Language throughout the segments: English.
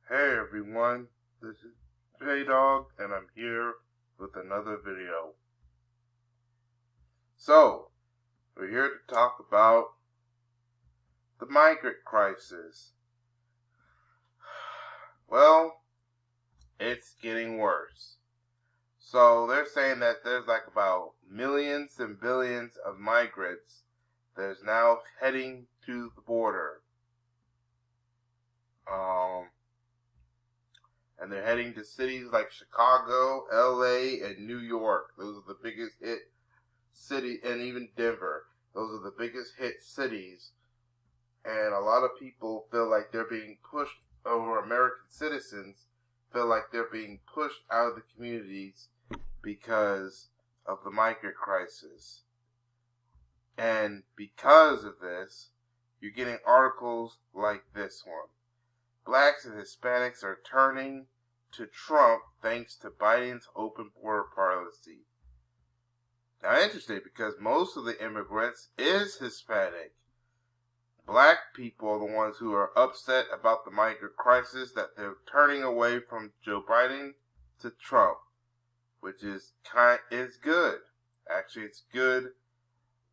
Hey everyone, this is J-Dog and I'm here with another video. So, we're here to talk about the migrant crisis. Well, it's getting worse. So, they're saying that there's like about millions and billions of migrants that's now heading to the border. And they're heading to cities like Chicago, LA, and New York. Those are the biggest hit city, and even Denver. Those are the biggest hit cities. And a lot of people feel like they're being pushed over. American citizens feel like they're being pushed out of the communities because of the migrant crisis. And because of this, you're getting articles like this one. Blacks and Hispanics are turning to Trump thanks to Biden's open border policy. Now, interesting because most of the immigrants is Hispanic. Black people are the ones who are upset about the migrant crisis, that they're turning away from Joe Biden to Trump, which is good. Actually, it's good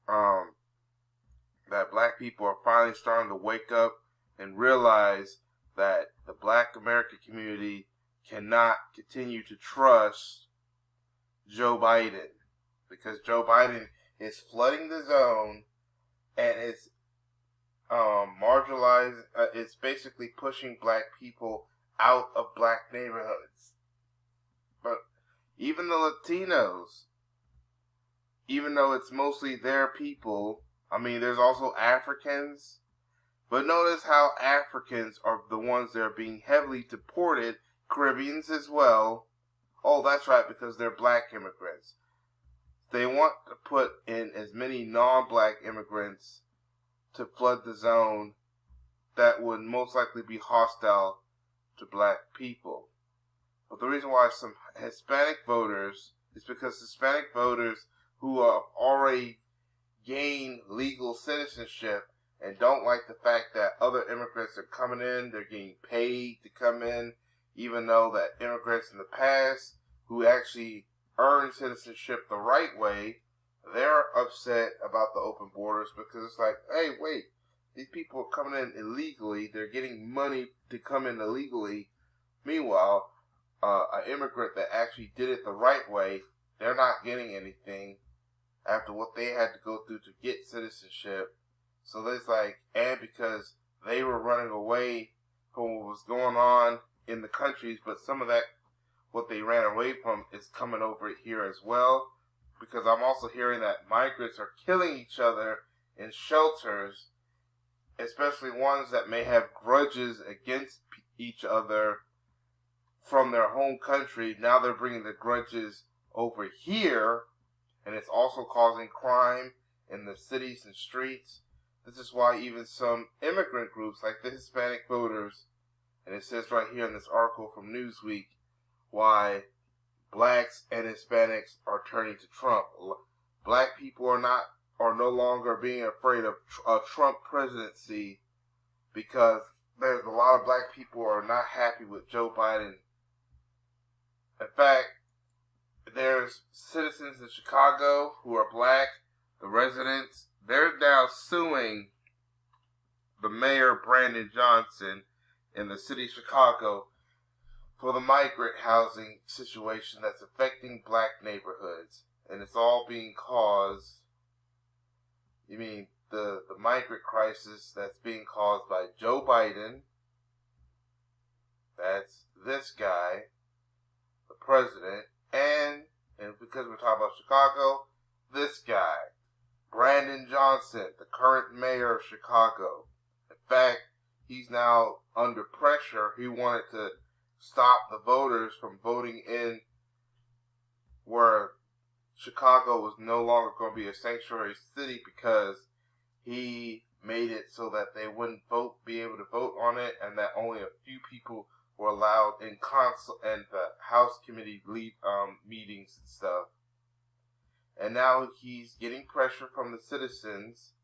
that black people are finally starting to wake up and realize that the black American community cannot continue to trust Joe Biden, because Joe Biden is flooding the zone and it's marginalized. It's basically pushing black people out of black neighborhoods. But even the Latinos, even though it's mostly their people, there's also Africans. But notice how Africans are the ones that are being heavily deported, Caribbeans as well. Oh, that's right, because they're black immigrants. They want to put in as many non-black immigrants to flood the zone that would most likely be hostile to black people. But the reason why some Hispanic voters is because Hispanic voters who have already gained legal citizenship and don't like the fact that other immigrants are coming in, they're getting paid to come in, even though that immigrants in the past who actually earned citizenship the right way, they're upset about the open borders because it's like, hey, wait, these people are coming in illegally, they're getting money to come in illegally. Meanwhile, an immigrant that actually did it the right way, they're not getting anything after what they had to go through to get citizenship. So it's like, and because they were running away from what was going on in the countries, but some of that, what they ran away from, is coming over here as well. Because I'm also hearing that migrants are killing each other in shelters, especially ones that may have grudges against each other from their home country. Now they're bringing the grudges over here, and it's also causing crime in the cities and streets. This is why even some immigrant groups like the Hispanic voters, and it says right here in this article from Newsweek, why blacks and Hispanics are turning to Trump. Black people are no longer being afraid of a Trump presidency because there's a lot of black people who are not happy with Joe Biden. In fact, there's citizens in Chicago who are black, the residents. They're now suing the mayor, Brandon Johnson, in the city of Chicago for the migrant housing situation that's affecting black neighborhoods. And it's all being caused, the migrant crisis that's being caused by Joe Biden. That's this guy, the president, and because we're talking about Chicago, this guy, Brandon Johnson, the current mayor of Chicago. In fact, he's now under pressure. He wanted to stop the voters from voting in where Chicago was no longer going to be a sanctuary city because he made it so that they wouldn't be able to vote on it, and that only a few people were allowed in council and the House committee meetings and stuff. And now he's getting pressure from the citizens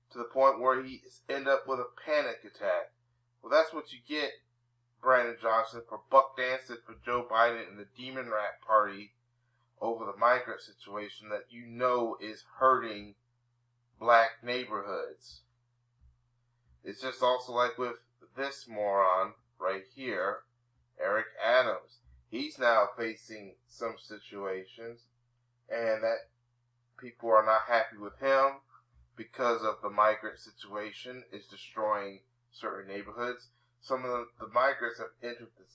to the point where he end up with a panic attack. Well, that's what you get Brandon Johnson for buck dancing for Joe Biden and the Demonrat party over the migrant situation that you know is hurting black neighborhoods. It's just also like with this moron right here, Eric Adams. He's now facing some situations, and that people are not happy with him because of the migrant situation is destroying certain neighborhoods. Some of the migrants have entered the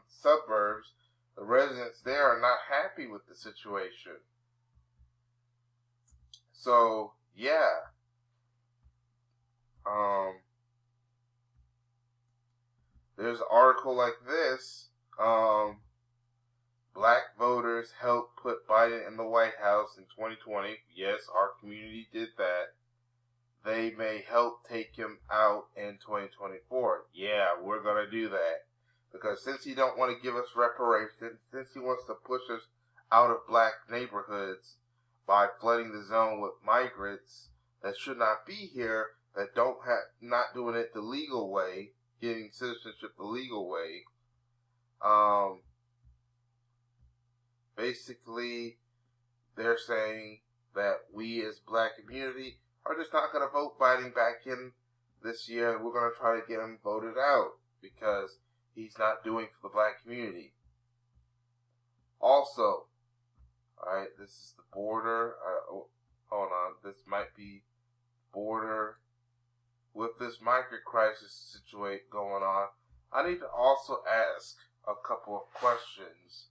suburbs. The residents there are not happy with the situation. So, yeah. There's an article like this. Black voters helped put Biden in the White House in 2020. Yes, our community did that. They may help take him out in 2024. Yeah, we're going to do that. Because since he don't want to give us reparations, since he wants to push us out of black neighborhoods by flooding the zone with migrants that should not be here, that not doing it the legal way, getting citizenship the legal way, basically they're saying that we as black community are just not going to vote Biden back in this year, and we're going to try to get him voted out because he's not doing for the black community. Also, alright, this is the border. Hold on, this might be border. With this migrant crisis situation going on, I need to also ask a couple of questions.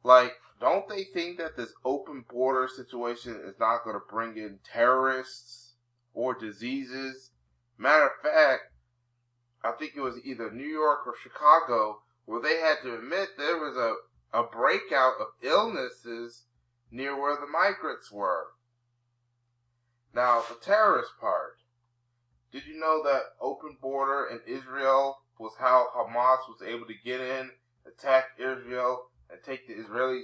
Like, don't they think that this open border situation is not going to bring in terrorists or diseases? Matter of fact, I think it was either New York or Chicago where they had to admit there was a breakout of illnesses near where the migrants were. Now, the terrorist part. Did you know that open border in Israel was how Hamas was able to get in, attack Israel, and take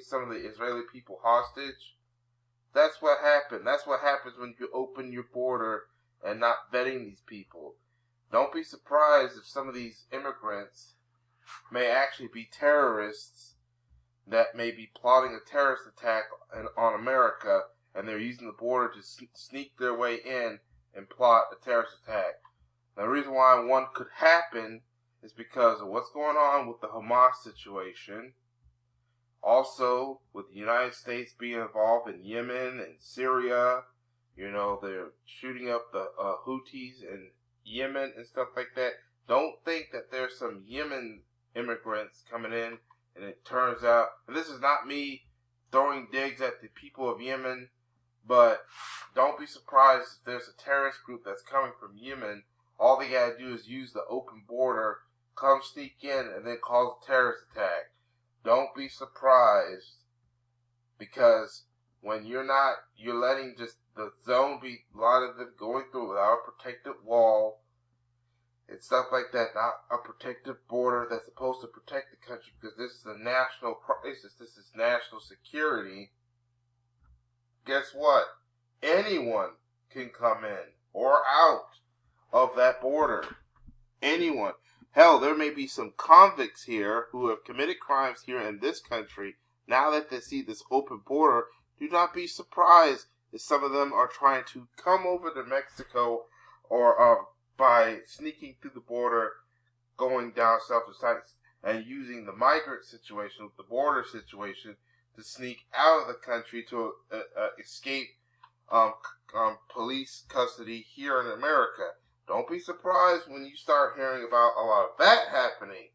some of the Israeli people hostage? That's what happened. That's what happens when you open your border and not vetting these people. Don't be surprised if some of these immigrants may actually be terrorists that may be plotting a terrorist attack on America, and they're using the border to sneak their way in and plot a terrorist attack. Now, the reason why one could happen is because of what's going on with the Hamas situation. Also, with the United States being involved in Yemen and Syria, they're shooting up the Houthis in Yemen and stuff like that. Don't think that there's some Yemen immigrants coming in, and it turns out, and this is not me throwing digs at the people of Yemen, but don't be surprised if there's a terrorist group that's coming from Yemen. All they gotta do is use the open border, come sneak in, and then cause a terrorist attack. Don't be surprised, because when you're letting just the zone be, a lot of them going through without a protected wall and stuff like that, not a protective border that's supposed to protect the country, because this is a national crisis, this is national security. Guess what? Anyone can come in or out of that border. Anyone. Hell, there may be some convicts here who have committed crimes here in this country. Now that they see this open border, do not be surprised if some of them are trying to come over to Mexico or by sneaking through the border, going down south to side and using the migrant situation, the border situation, to sneak out of the country to escape police custody here in America. Don't be surprised when you start hearing about a lot of that happening.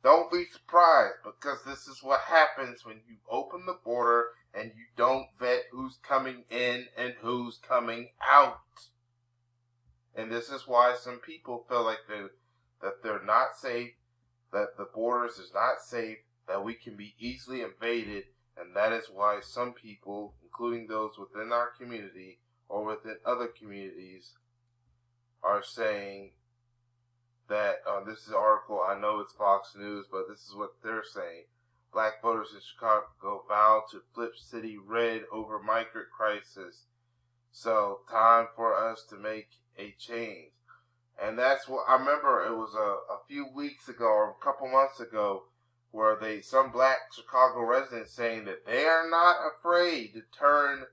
Don't be surprised, because this is what happens when you open the border and you don't vet who's coming in and who's coming out. And this is why some people feel like they're not safe, that the borders is not safe, that we can be easily invaded, and that is why some people, including those within our community or within other communities, are saying that, this is an article, I know it's Fox News, but this is what they're saying. Black voters in Chicago vowed to flip city red over migrant crisis. So, time for us to make a change. And that's what I remember. It was a few weeks ago or a couple months ago where some black Chicago residents saying that they are not afraid to turn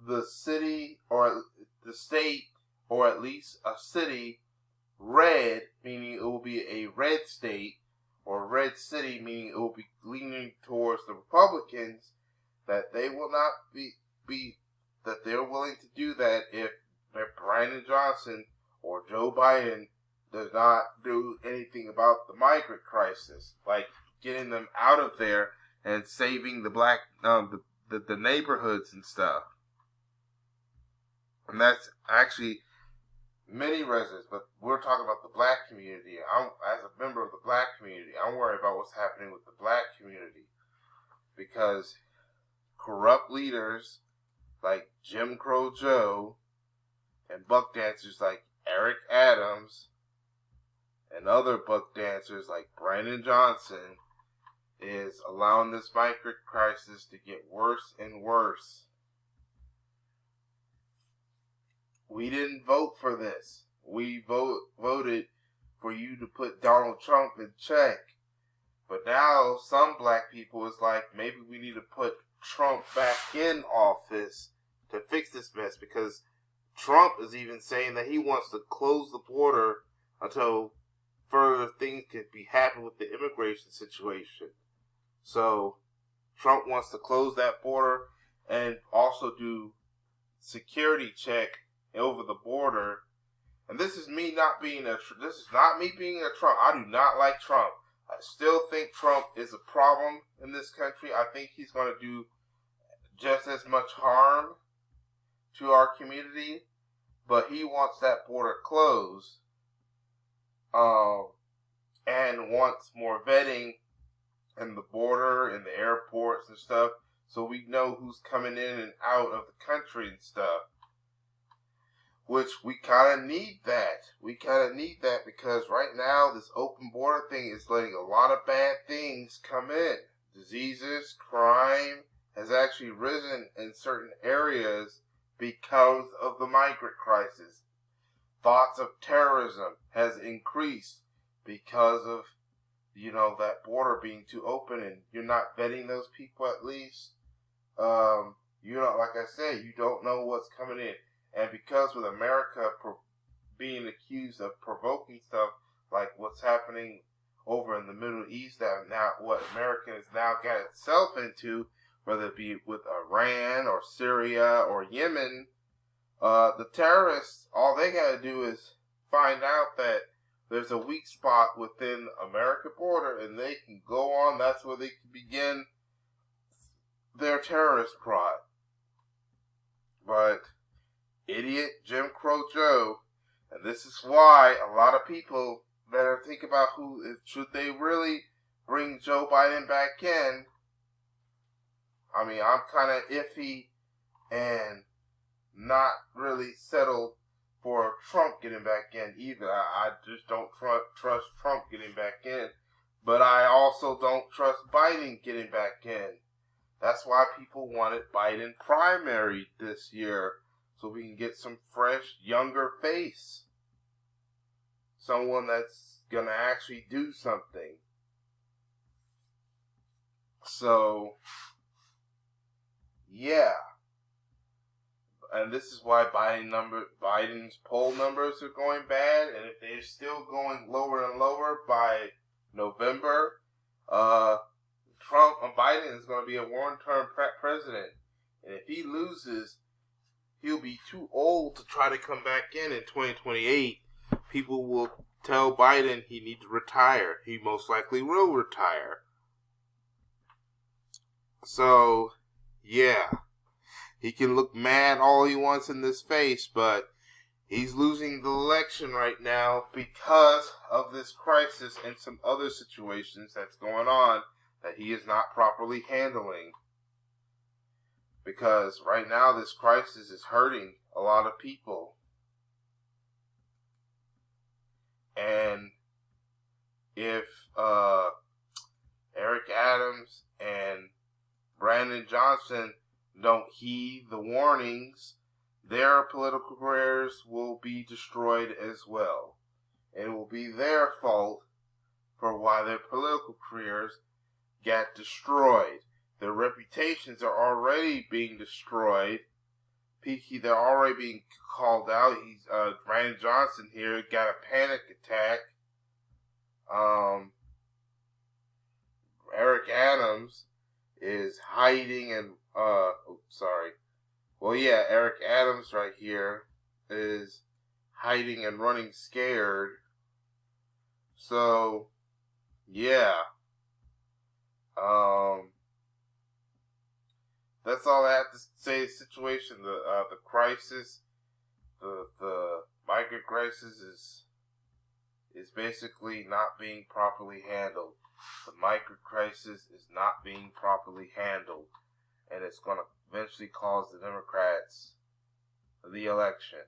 the city or the state or at least a city red, meaning it will be a red state, or red city, meaning it will be leaning towards the Republicans, that they will not be that they're willing to do that if Brandon Johnson or Joe Biden does not do anything about the migrant crisis, like getting them out of there and saving the black the neighborhoods and stuff. And that's actually many residents, but we're talking about the black community. As a member of the black community, I'm worried about what's happening with the black community, because corrupt leaders like Jim Crow Joe and buck dancers like Eric Adams and other buck dancers like Brandon Johnson is allowing this migrant crisis to get worse and worse. We didn't vote for this. We voted for you to put Donald Trump in check. But now some black people is like, maybe we need to put Trump back in office to fix this mess, because Trump is even saying that he wants to close the border until further things can be happen with the immigration situation. So Trump wants to close that border and also do security check over the border. And this is me not being this is not me being a Trump. I do not like Trump. I still think Trump is a problem in this country. I think he's going to do just as much harm to our community, but he wants that border closed, and wants more vetting in the border and the airports and stuff, so we know who's coming in and out of the country and stuff. Which we kind of need that. We kind of need that because right now this open border thing is letting a lot of bad things come in. Diseases, crime has actually risen in certain areas because of the migrant crisis. Thoughts of terrorism has increased because of, that border being too open and you're not vetting those people at least. Like I said, you don't know what's coming in. And because with America being accused of provoking stuff like what's happening over in the Middle East, that now what America has now got itself into, whether it be with Iran or Syria or Yemen, the terrorists, all they got to do is find out that there's a weak spot within the American border and they can go on. That's where they can begin their terrorist plot. But idiot Jim Crow Joe, and this is why a lot of people better think about should they really bring Joe Biden back in. I mean, I'm kind of iffy and not really settled for Trump getting back in either. I just don't trust Trump getting back in, but I also don't trust Biden getting back in. That's why people wanted Biden primary this year, so we can get some fresh, younger face. Someone that's going to actually do something. So, yeah. And this is why Biden's poll numbers are going bad. And if they're still going lower and lower by November, Biden is going to be a one-term president. And if he loses, he'll be too old to try to come back in 2028. People will tell Biden he needs to retire. He most likely will retire. So, yeah. He can look mad all he wants in this face, but he's losing the election right now because of this crisis and some other situations that's going on that he is not properly handling. Because right now this crisis is hurting a lot of people. And if Eric Adams and Brandon Johnson don't heed the warnings, their political careers will be destroyed as well. and it will be their fault for why their political careers got destroyed. Their reputations are already being destroyed. They're already being called out. Ryan Johnson here got a panic attack. Eric Adams is hiding and, Eric Adams right here is hiding and running scared. So, yeah. That's all I have to say. The situation, the crisis, the migrant crisis is basically not being properly handled. The migrant crisis is not being properly handled, and it's going to eventually cause the Democrats the election.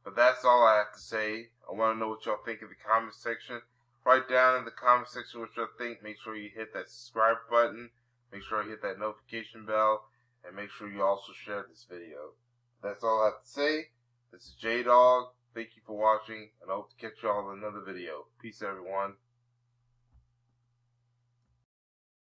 But that's all I have to say. I want to know what y'all think in the comment section. Write down in the comment section what y'all think. Make sure you hit that subscribe button. Make sure you hit that notification bell. And make sure you also share this video. That's all I have to say. This is J-Dog. Thank you for watching, and I hope to catch y'all in another video. Peace, everyone.